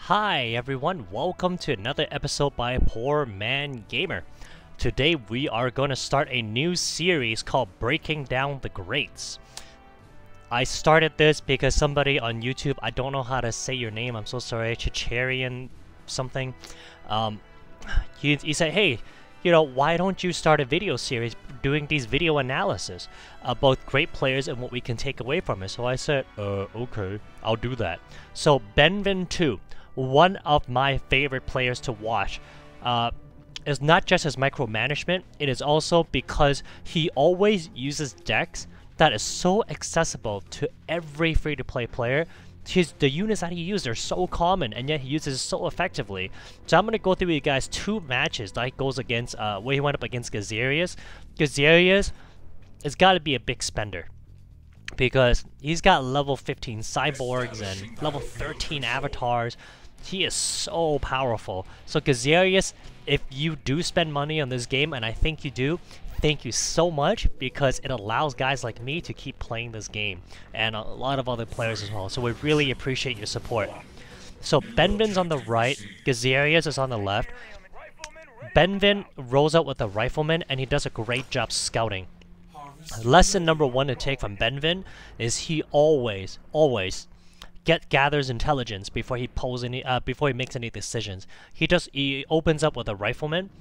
Hi everyone, welcome to another episode by Poor Man Gamer. Today we are going to start a new series called Breaking Down the Greats. I started this because somebody on YouTube, I don't know how to say your name, I'm so sorry, Cichorium something. He said, hey, why don't you start a video series doing these video analysis about great players and what we can take away from it? So I said, okay, I'll do that. So Benvin 2, one of my favorite players to watch, is not just his micromanagement, it is also because he always uses decks that is so accessible to every free-to-play player. The units that he uses are so common, and yet he uses it so effectively. So I'm going to go through with you guys two matches that he goes against, where he went up against Gazarius. Gazarius has got to be a big spender, because he's got level 15 cyborgs and level 13 avatars. He is so powerful. So Gazarius, if you do spend money on this game, and I think you do, thank you so much, because it allows guys like me to keep playing this game, and a lot of other players as well. So we really appreciate your support. So Benvin's on the right, Gazarius is on the left. Benvin rolls out with a rifleman, and he does a great job scouting. Lesson number one to take from Benvin is he always gathers intelligence before he makes any decisions. He opens up with a rifleman,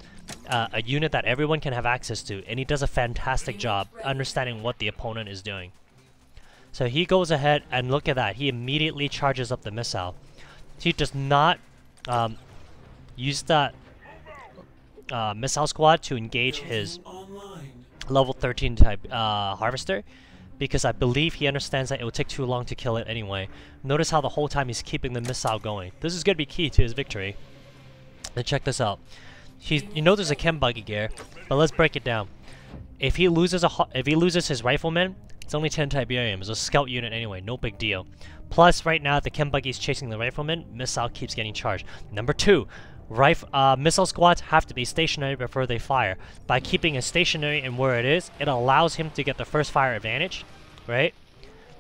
a unit that everyone can have access to, and he does a fantastic job understanding what the opponent is doing. So he goes ahead and look at that. He immediately charges up the missile. He does not use that missile squad to engage his level 13 type harvester, because I believe he understands that it will take too long to kill it anyway. Notice how the whole time he's keeping the missile going. This is going to be key to his victory. Let's check this out. You know there's a chem buggy gear, but let's break it down. If he loses his rifleman, it's only 10 Tiberium. It's a scout unit anyway, no big deal. Plus, right now the chem buggy is chasing the rifleman. Missile keeps getting charged. Number two, missile squads have to be stationary before they fire. By keeping it stationary and where it is, it allows him to get the first fire advantage, right?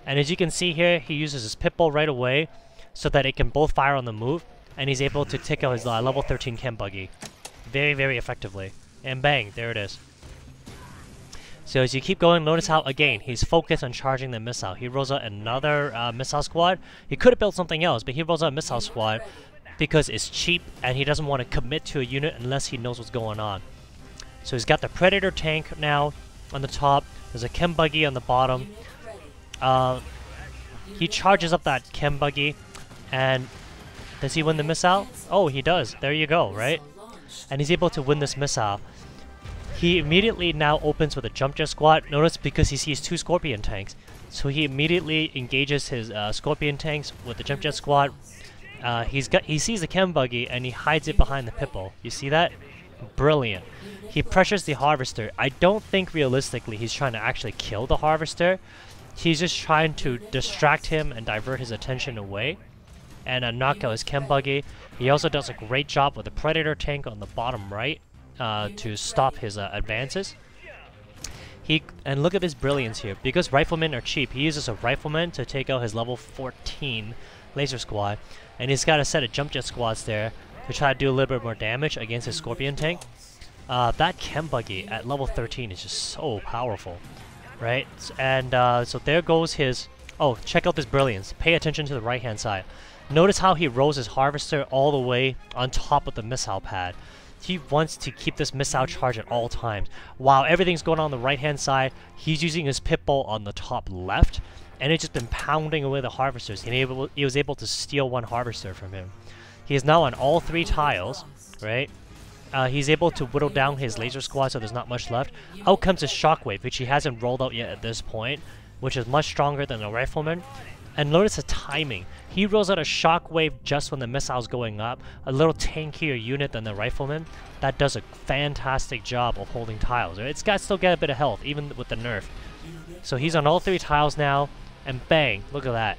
And as you can see here, he uses his pitbull right away so that it can both fire on the move, and he's able to take out his level 13 chem buggy very, very effectively. And bang, there it is. So as you keep going, notice how, again, he's focused on charging the missile. He rolls out another missile squad. He could have built something else, but he rolls out a missile squad because it's cheap and he doesn't want to commit to a unit unless he knows what's going on. So he's got the Predator tank now on the top. There's a chem buggy on the bottom. He charges up that chem buggy, and does he win the missile? Oh, he does. There you go, right? And he's able to win this missile. He immediately now opens with a jump jet squad. Notice, because he sees two Scorpion tanks, so he immediately engages his Scorpion tanks with the jump jet squad. He sees the chem buggy and he hides it behind the pitbull. You see that? Brilliant. He pressures the harvester. I don't think realistically he's trying to actually kill the harvester. He's just trying to distract him and divert his attention away and knock out his chem buggy. He also does a great job with the Predator tank on the bottom right to stop his advances. And look at this brilliance here. Because riflemen are cheap, he uses a rifleman to take out his level 14 laser squad, and he's got a set of jump jet squads there to try to do a little bit more damage against his Scorpion tank. That chem buggy at level 13 is just so powerful, right? And so there goes his... Oh, check out this brilliance. Pay attention to the right hand side. Notice how he rolls his harvester all the way on top of the missile pad. He wants to keep this missile charge at all times. While everything's going on the right hand side, he's using his pitbull on the top left, and it's just been pounding away the harvesters. He was able to steal one harvester from him. He is now on all three tiles, right? He's able to whittle down his laser squad so there's not much left. Out comes his shockwave, which he hasn't rolled out yet at this point, which is much stronger than a rifleman. And notice the timing. He rolls out a shockwave just when the missile's going up, a little tankier unit than the rifleman. That does a fantastic job of holding tiles. It's got still get a bit of health, even with the nerf. So he's on all three tiles now, and bang, look at that.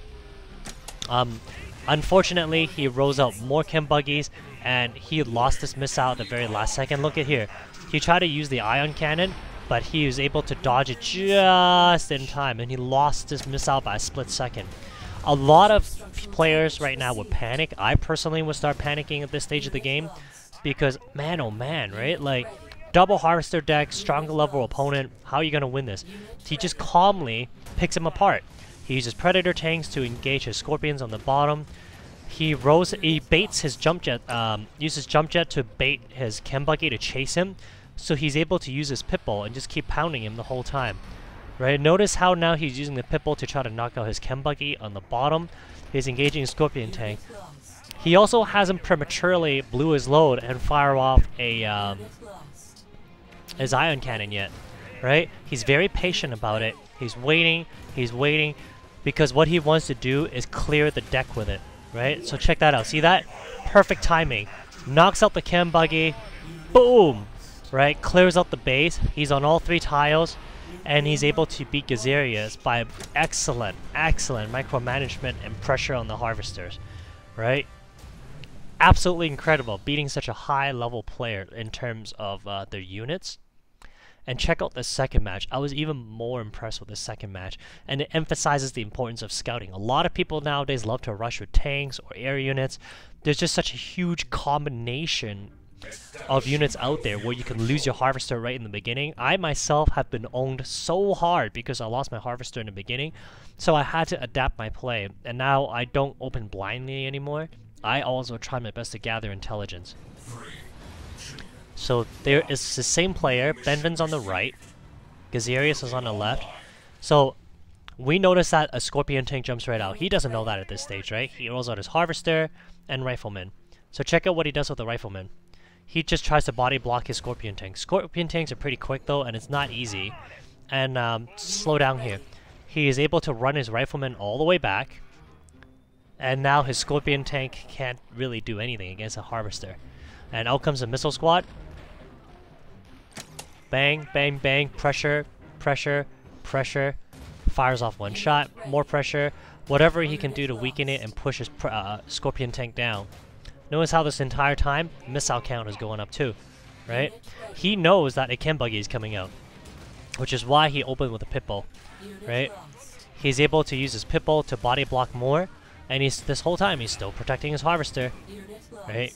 Unfortunately, he rolls out more chem buggies, and he lost this missile at the very last second. Look at here. He tried to use the ion cannon, but he was able to dodge it just in time, and he lost this missile by a split second. A lot of players right now would panic. I personally would start panicking at this stage of the game because, man, oh man, right? Like, double harvester deck, stronger level opponent. How are you gonna win this? He just calmly picks him apart. He uses predator tanks to engage his scorpions on the bottom. He baits his jump jet, uses jump jet to bait his chem buggy to chase him, so he's able to use his pitbull and just keep pounding him the whole time. Right? Notice how now he's using the pitbull to try to knock out his chem buggy on the bottom. He's engaging his scorpion tank. He also hasn't prematurely blew his load and fire off a his ion cannon yet. Right? He's very patient about it. He's waiting, because what he wants to do is clear the deck with it. Right? So check that out. See that? Perfect timing. Knocks out the chem buggy. Boom! Right? Clears out the base. He's on all 3 tiles. And he's able to beat Gazerius by excellent micromanagement and pressure on the harvesters. Right? Absolutely incredible. Beating such a high level player in terms of their units. And check out the second match. I was even more impressed with the second match. And it emphasizes the importance of scouting. A lot of people nowadays love to rush with tanks or air units. There's just such a huge combination of units out there where you can lose your harvester right in the beginning. I myself have been owned so hard because I lost my harvester in the beginning. So I had to adapt my play. And now I don't open blindly anymore. I also try my best to gather intelligence. So there is the same player. Benvin's on the right. Gazerius is on the left. So we notice that a scorpion tank jumps right out. He doesn't know that at this stage, right? He rolls out his harvester and rifleman. So check out what he does with the rifleman. He just tries to body block his scorpion tank. Scorpion tanks are pretty quick though, and it's not easy. And slow down here. He is able to run his rifleman all the way back. And now his scorpion tank can't really do anything against a harvester. And out comes a missile squad. Bang, bang, bang, pressure, pressure, pressure. Fires off 1 shot, more pressure. Whatever he can do to weaken it and push his scorpion tank down. Notice how this entire time, missile count is going up too, right? He knows that a chem buggy is coming out, which is why he opened with a pitbull, right? He's able to use his pitbull to body block more, and this whole time he's still protecting his harvester, right?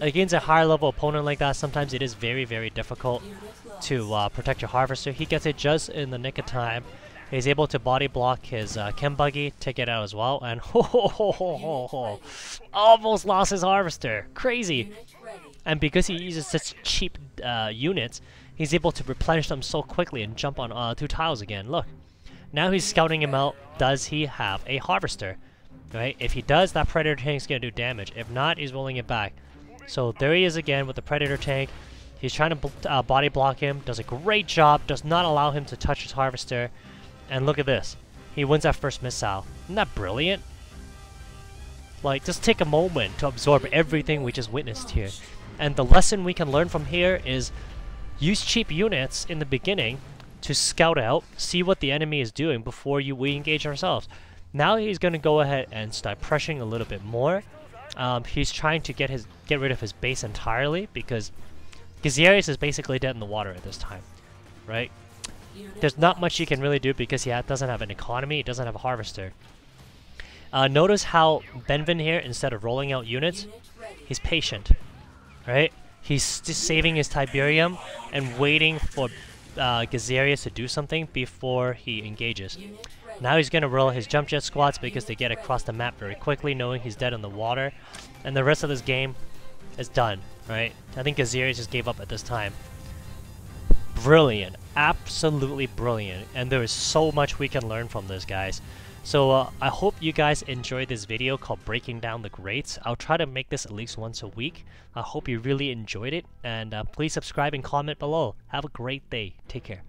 Against a higher level opponent like that, sometimes it is very, very difficult to protect your harvester. He gets it just in the nick of time. He's able to body block his chem buggy, take it out as well, and almost lost his harvester. Crazy. And because he uses such cheap units, he's able to replenish them so quickly and jump on 2 tiles again. Look. Now he's scouting him out. Does he have a harvester? Right? If he does, that predator tank's going to do damage. If not, he's rolling it back. So there he is again with the predator tank. He's trying to body block him. Does a great job. Does not allow him to touch his harvester. And look at this. He wins that first missile. Isn't that brilliant? Like, just take a moment to absorb everything we just witnessed here. And the lesson we can learn from here is use cheap units in the beginning to scout out, see what the enemy is doing before we engage ourselves. Now he's going to go ahead and start pressuring a little bit more. He's trying to get rid of his base entirely because Gazerius is basically dead in the water at this time, right? There's not much he can really do because he doesn't have an economy, he doesn't have a harvester. Notice how Benvin here, instead of rolling out units, he's patient, right? He's just saving his Tiberium and waiting for Gazerius to do something before he engages. Now he's going to roll his jump jet squads because they get across the map very quickly, knowing he's dead in the water. And the rest of this game is done, right? I think Gazerius just gave up at this time. Brilliant. Absolutely brilliant. And there is so much we can learn from this, guys. So I hope you guys enjoyed this video called Breaking Down the Greats. I'll try to make this at least once a week. I hope you really enjoyed it. And please subscribe and comment below. Have a great day. Take care.